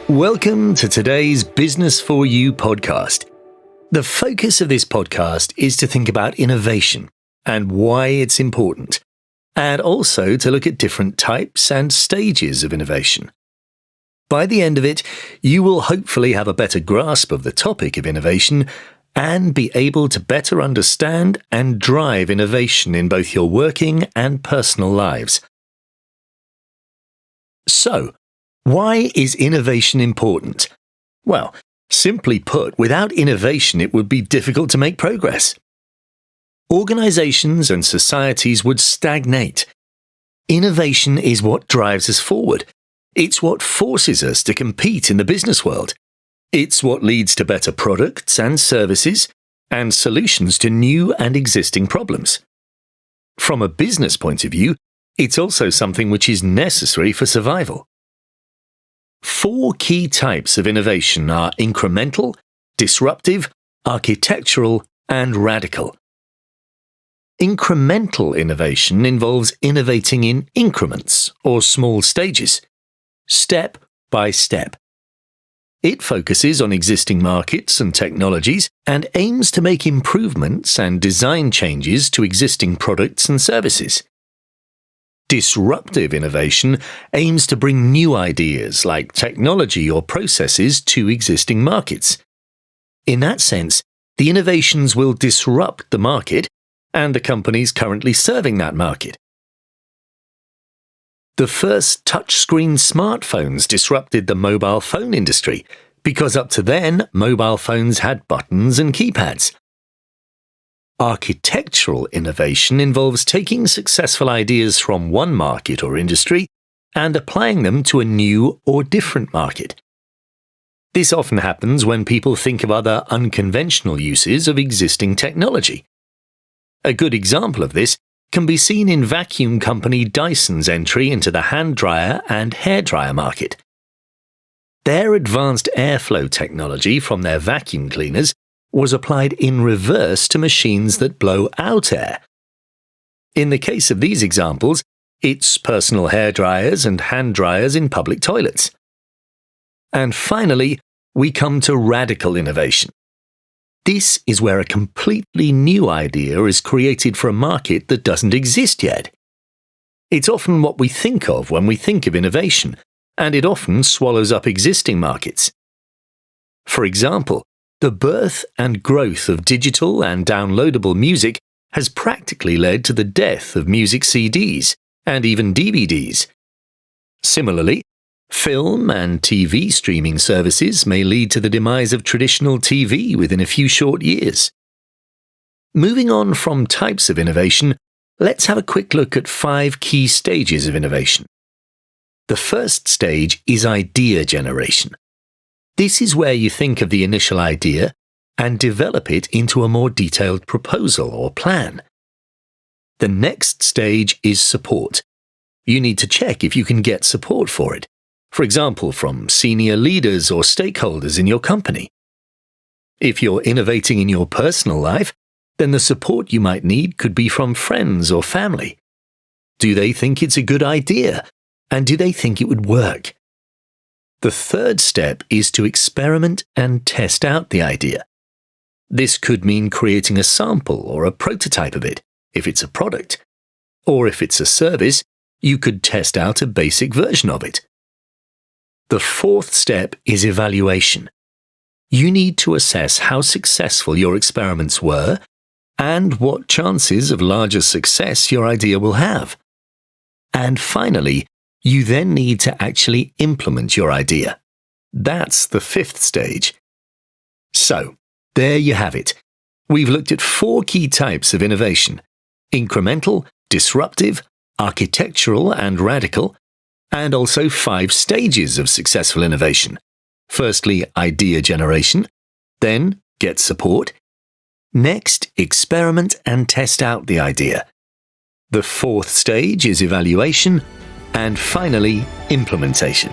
Welcome to today's Business for You podcast. The focus of this podcast is to think about innovation and why it's important, and also to look at different types and stages of innovation. By the end of it, you will hopefully have a better grasp of the topic of innovation and be able to better understand and drive innovation in both your working and personal lives. So, why is innovation important? Well, simply put, without innovation it would be difficult to make progress. Organizations and societies would stagnate. Innovation is what drives us forward. It's what forces us to compete in the business world. It's what leads to better products and services and solutions to new and existing problems. From a business point of view, it's also something which is necessary for survival. 4 key types of innovation are incremental, disruptive, architectural, and radical. Incremental innovation involves innovating in increments or small stages, step by step. It focuses on existing markets and technologies and aims to make improvements and design changes to existing products and services. Disruptive innovation aims to bring new ideas like technology or processes to existing markets. In that sense, the innovations will disrupt the market and the companies currently serving that market. The first touchscreen smartphones disrupted the mobile phone industry because up to then, mobile phones had buttons and keypads. Architectural innovation involves taking successful ideas from one market or industry and applying them to a new or different market. This often happens when people think of other unconventional uses of existing technology. A good example of this can be seen in vacuum company Dyson's entry into the hand dryer and hairdryer market. Their advanced airflow technology from their vacuum cleaners was applied in reverse to machines that blow out air. In the case of these examples, it's personal hair dryers and hand dryers in public toilets. And finally, we come to radical innovation. This is where a completely new idea is created for a market that doesn't exist yet. It's often what we think of when we think of innovation, and it often swallows up existing markets. For example, the birth and growth of digital and downloadable music has practically led to the death of music CDs and even DVDs. Similarly, film and TV streaming services may lead to the demise of traditional TV within a few short years. Moving on from types of innovation, let's have a quick look at 5 key stages of innovation. The first stage is idea generation. This is where you think of the initial idea and develop it into a more detailed proposal or plan. The next stage is support. You need to check if you can get support for it, for example, from senior leaders or stakeholders in your company. If you're innovating in your personal life, then the support you might need could be from friends or family. Do they think it's a good idea? And do they think it would work? The third step is to experiment and test out the idea. This could mean creating a sample or a prototype of it, if it's a product. Or if it's a service, you could test out a basic version of it. The fourth step is evaluation. You need to assess how successful your experiments were and what chances of larger success your idea will have. And finally, you then need to actually implement your idea. That's the 5th stage. So, there you have it. We've looked at 4 key types of innovation: incremental, disruptive, architectural, and radical, and also 5 stages of successful innovation. Firstly, idea generation, then get support, next, experiment and test out the idea. The 4th stage is evaluation, and finally, implementation.